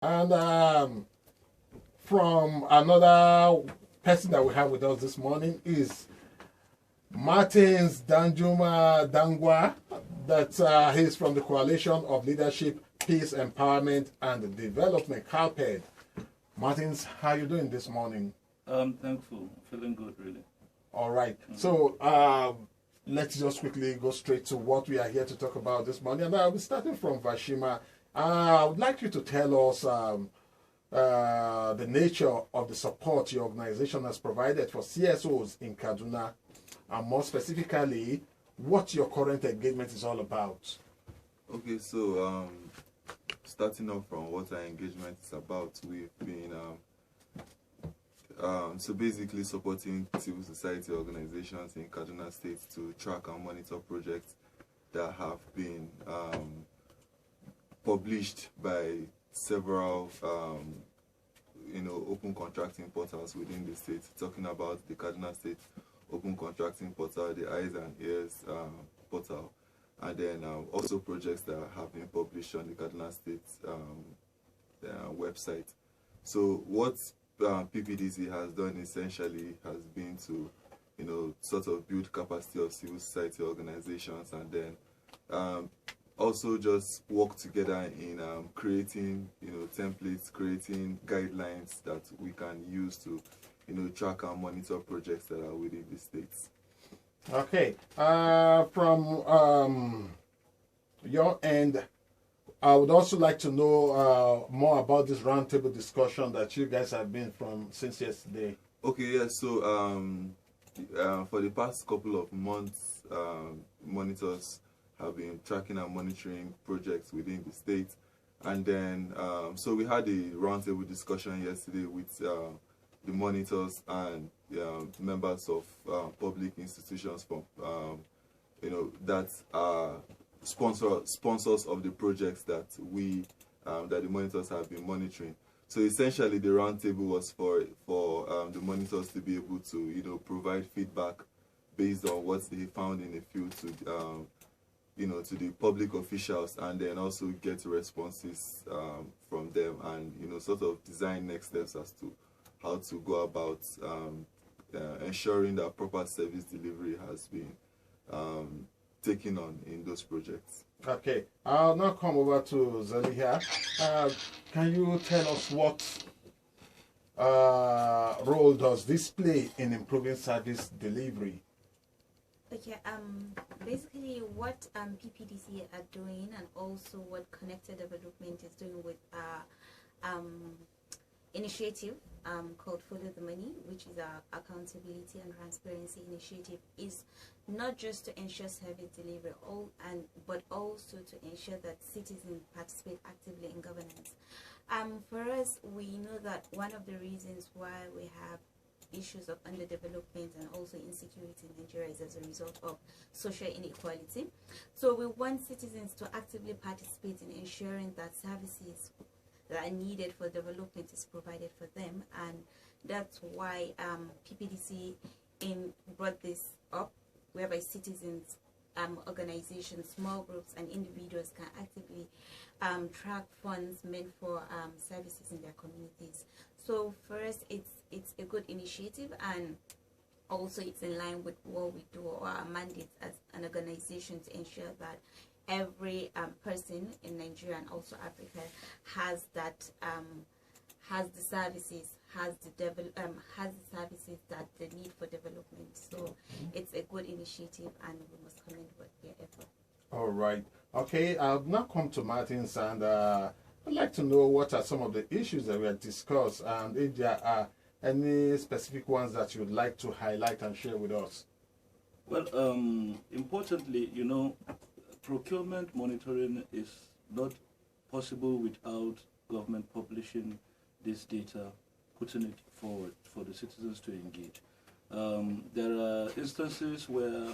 And from another person that we have with us this morning is Martins Danjuma Dangwa. That he's from the Coalition of Leadership, Peace, Empowerment, and Development, CALPED. Martins, how are you doing this morning? Thankful, feeling good, really. All right. So let's just quickly go straight to what we are here to talk about this morning. And I'll be starting from Vashima. I would like you to tell us the nature of the support your organization has provided for CSOs in Kaduna, and more specifically, what your current engagement is all about. Okay, so starting off from what our engagement is about, we've been so basically supporting civil society organizations in Kaduna State to track and monitor projects that have been published by several open contracting portals within the state, talking about the Kaduna State Open Contracting Portal, the Eyes and Ears portal, and then also projects that have been published on the Kaduna State website. So what PPDC has done essentially has been to, sort of build capacity of civil society organizations, and then also just work together in creating, templates, creating guidelines that we can use to, track and monitor projects that are within the states. Okay. From your end, I would also like to know more about this roundtable discussion that you guys have been from since yesterday. Okay, yeah. So for the past couple of months, monitors have been tracking and monitoring projects within the state, and then so we had a roundtable discussion yesterday with the monitors and members of public institutions from that are sponsors of the projects that we that the monitors have been monitoring. So essentially, the roundtable was for the monitors to be able to provide feedback based on what they found in the field to to the public officials, and then also get responses from them, and sort of design next steps as to how to go about ensuring that proper service delivery has been taken on in those projects. Okay, I'll now come over to Zaliha. Can you tell us what role does this play in improving service delivery? Okay, basically what PPDC are doing, and also what Connected Development is doing with initiative called Follow the Money, which is our accountability and transparency initiative, is not just to ensure service delivery, but also to ensure that citizens participate actively in governance. For us, we know that one of the reasons why we have issues of underdevelopment and also insecurity in Nigeria is as a result of social inequality. So we want citizens to actively participate in ensuring that services that are needed for development is provided for them, and that's why PPDC brought this up, whereby citizens, organizations, small groups, and individuals can actively track funds meant for services in their communities. So first, it's a good initiative, and also it's in line with what we do, or our mandate as an organization, to ensure that every person in Nigeria and also Africa has that has the services that they need for development. So it's a good initiative, and we must commend their effort. All right. Okay, I'll now come to Martins, and I'd like to know what are some of the issues that we have discussed, and if there are any specific ones that you'd like to highlight and share with us. Well, importantly, procurement monitoring is not possible without government publishing this data, putting it forward for the citizens to engage. There are instances where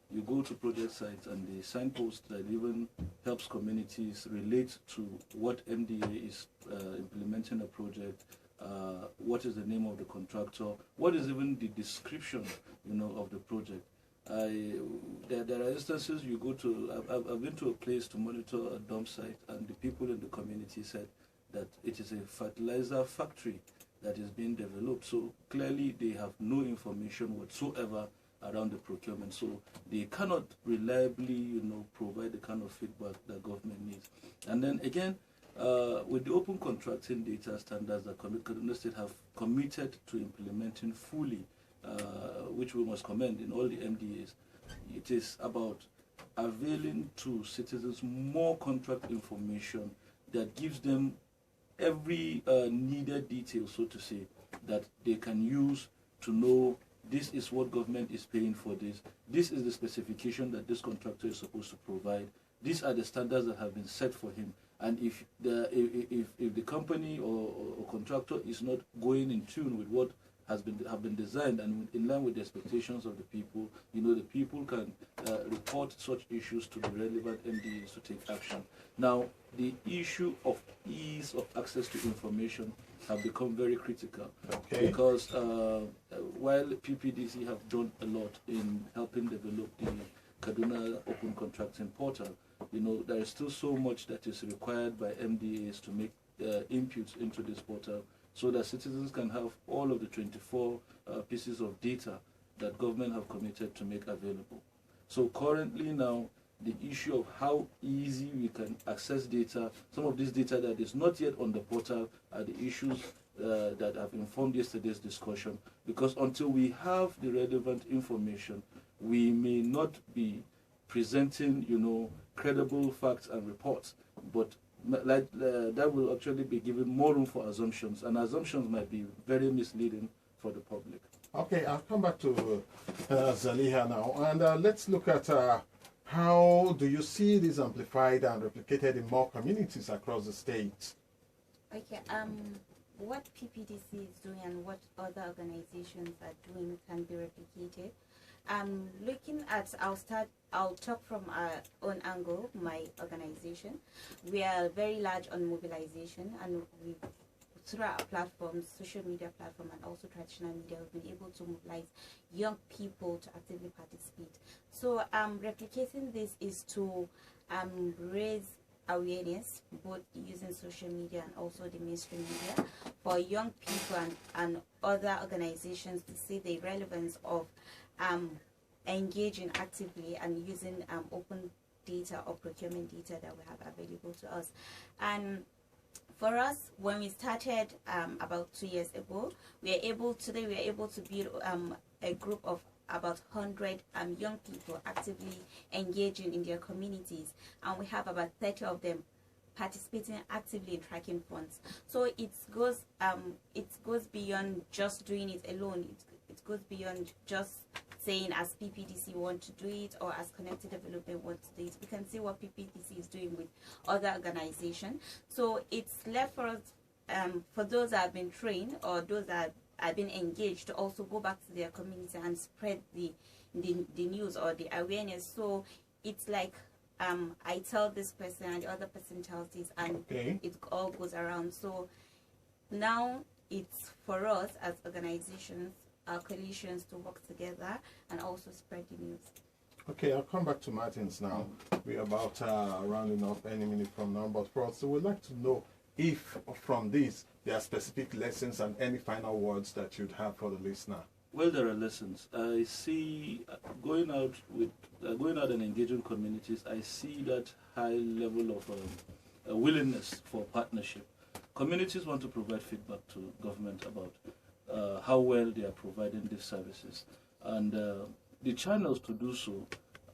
you go to project sites and the signpost that even helps communities relate to what MDA is implementing a project, what is the name of the contractor, what is even the description, of the project. There are instances you go to. I've been to a place to monitor a dump site, and the people in the community said that it is a fertilizer factory that is being developed. So clearly they have no information whatsoever around the procurement. So they cannot reliably, provide the kind of feedback that government needs. And then again, with the open contracting data standards that Kaduna State have committed to implementing fully, which we must commend in all the MDAs, it is about availing to citizens more contract information that gives them every needed detail, so to say, that they can use to know this is what government is paying for this. This is the specification that this contractor is supposed to provide. These are the standards that have been set for him. And if the company or contractor is not going in tune with what have been designed and in line with the expectations of the people, the people can report such issues to the relevant MDAs to take action. Now, the issue of ease of access to information have become very critical, because while PPDC have done a lot in helping develop the Kaduna Open Contracting Portal, there is still so much that is required by MDAs to make inputs into this portal, so that citizens can have all of the 24 pieces of data that government have committed to make available. So currently now, the issue of how easy we can access data, some of this data that is not yet on the portal, are the issues that have informed yesterday's discussion, because until we have the relevant information, we may not be presenting, credible facts and reports, but that will actually be giving more room for assumptions, and assumptions might be very misleading for the public. Okay, I'll come back to Zaliha now, and let's look at how do you see this amplified and replicated in more communities across the state? Okay, what PPDC is doing and what other organizations are doing can be replicated. Looking at, I'll talk from our own angle, my organization. We are very large on mobilization, and through our platforms, social media platform and also traditional media, we've been able to mobilize young people to actively participate. So replicating this is to raise awareness, both using social media and also the mainstream media, for young people and other organizations to see the relevance of engaging actively and using open data or procurement data that we have available to us. And for us, when we started about 2 years ago, we are able to build a group of about 100 young people actively engaging in their communities, and we have about 30 of them participating actively in tracking funds. So it goes beyond just doing it alone. It goes beyond just saying as PPDC want to do it or as Connected Development want to do it. We can see what PPDC is doing with other organizations. So it's left for us, for those that have been trained or those that have been engaged, to also go back to their community and spread the news or the awareness. So it's like I tell this person and the other person tells this, and it all goes around. So now it's for us as organizations, our coalitions, to work together and also spread the news. Okay, I'll come back to Martins now. We're about rounding up any minute from now, but first, so we'd like to know if from this there are specific lessons and any final words that you'd have for the listener. Well, there are lessons. I see going out and engaging communities, I see that high level of willingness for partnership. Communities want to provide feedback to government about how well they are providing these services, and the channels to do so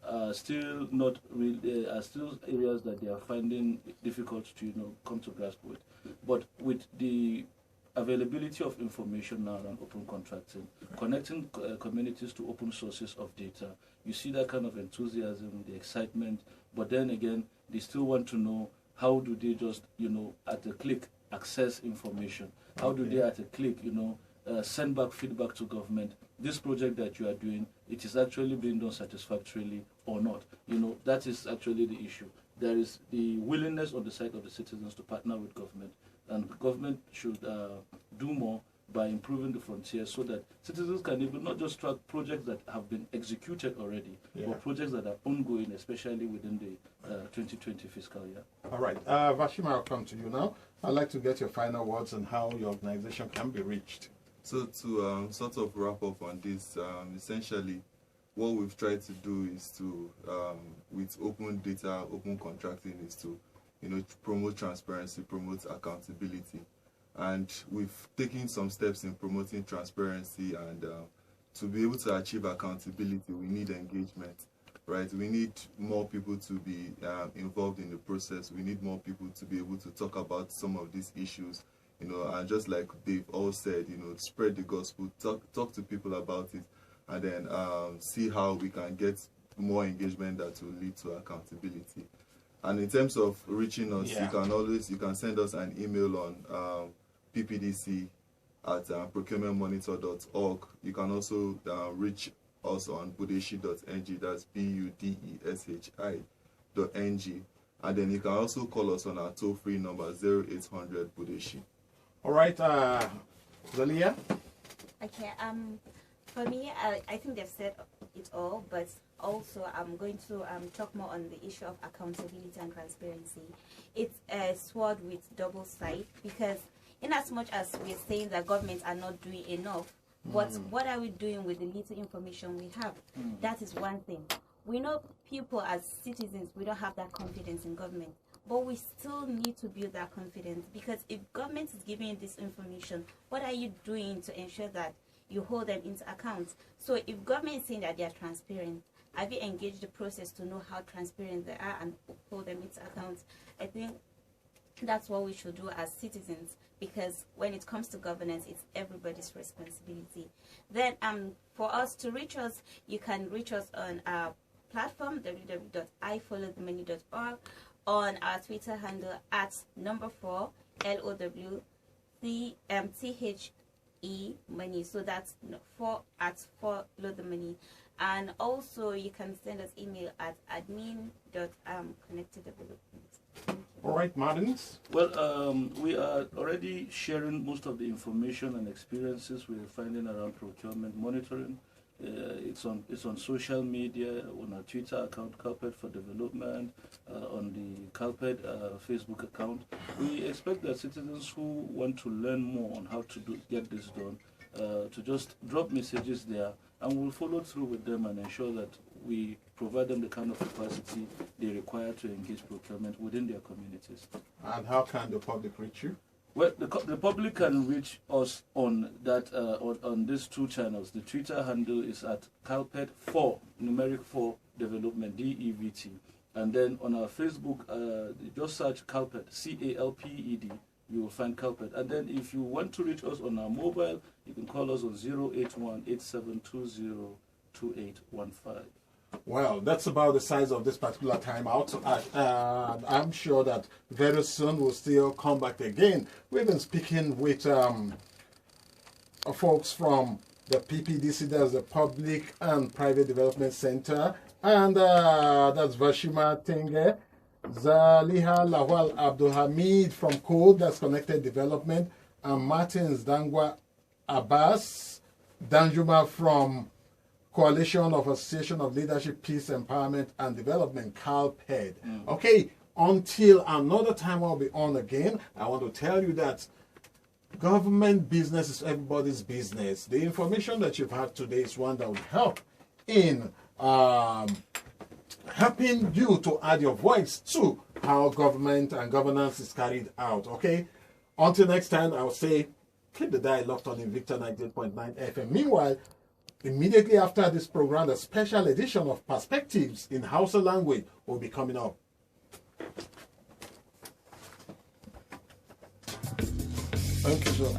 are still not really, are still areas that they are finding difficult to come to grasp with. But with the availability of information now on open contracting, connecting communities to open sources of data, you see that kind of enthusiasm, the excitement. But then again, they still want to know, how do they just at a click access information? How do they at a click send back feedback to government? This project that you are doing, it is actually being done satisfactorily or not? That is actually the issue. There is the willingness on the side of the citizens to partner with government, and government should do more by improving the frontier so that citizens can even not just track projects that have been executed already, but projects that are ongoing, especially within the 2020 fiscal year. All right. Vashima, I'll come to you now. I'd like to get your final words on how your organization can be reached. So to sort of wrap up on this, essentially, what we've tried to do is to, with open data, open contracting, is to, promote transparency, promote accountability. And we've taken some steps in promoting transparency, and to be able to achieve accountability, we need engagement, right? We need more people to be involved in the process. We need more people to be able to talk about some of these issues, and just like they've all said, spread the gospel, talk to people about it, and then see how we can get more engagement that will lead to accountability. And in terms of reaching us, you can send us an email on PPDC at procurementmonitor.org. You can also reach us on budeshi.ng, that's budeshi.ng. And then you can also call us on our toll-free number 0800 Budeshi. All right, Zalia? Okay, for me, I think they've said it all, but also I'm going to talk more on the issue of accountability and transparency. It's a sword with double side, because in as much as we're saying that governments are not doing enough, but what are we doing with the little information we have? That is one thing. We know people as citizens, we don't have that confidence in government, but we still need to build that confidence, because if government is giving you this information, what are you doing to ensure that you hold them into account? So if government is saying that they are transparent, have you engaged the process to know how transparent they are and hold them into account? I think that's what we should do as citizens, because when it comes to governance, it's everybody's responsibility. Then for us to reach us, you can reach us on our platform, www.ifollowthemoney.org, on our Twitter handle at @4 LOWTHE money. So that's 4 @ follow the money. And also you can send us email at admin.connecteddevelopment. All right, Martins. Well, we are already sharing most of the information and experiences we're finding around procurement monitoring. It's on social media, on our Twitter account, Carpet for Development, on the Carpet Facebook account. We expect that citizens who want to learn more on how to get this done, to just drop messages there, and we'll follow through with them and ensure that we provide them the kind of capacity they require to engage procurement within their communities. And how can the public reach you? Well, the public can reach us on that on these two channels. The Twitter handle is at Carpet for numeric 4 development, DEVT, and then on our Facebook, just search Carpet, CALPED. You will find Carpet. And then if you want to reach us on our mobile, you can call us on 081-8720-2815. Well, that's about the size of this particular timeout. I'm sure that very soon we'll still come back again. We've been speaking with folks from the PPDC, that's the Public and Private Development Center, and that's Vashima Tenge, Zaliha Lawal Abdulhamid from Code, that's Connected Development, and Martins Dangwa Abbas Danjuma from Coalition of Association of Leadership, Peace, Empowerment and Development, CALPED. Okay, until another time I'll be on again, I want to tell you that government business is everybody's business. The information that you've had today is one that will help in helping you to add your voice to how government and governance is carried out. Okay, until next time, I'll say keep the dial locked on Invicta 98.9 FM. Meanwhile, immediately after this program, a special edition of Perspectives in Hausa language will be coming up. Thank you, sir.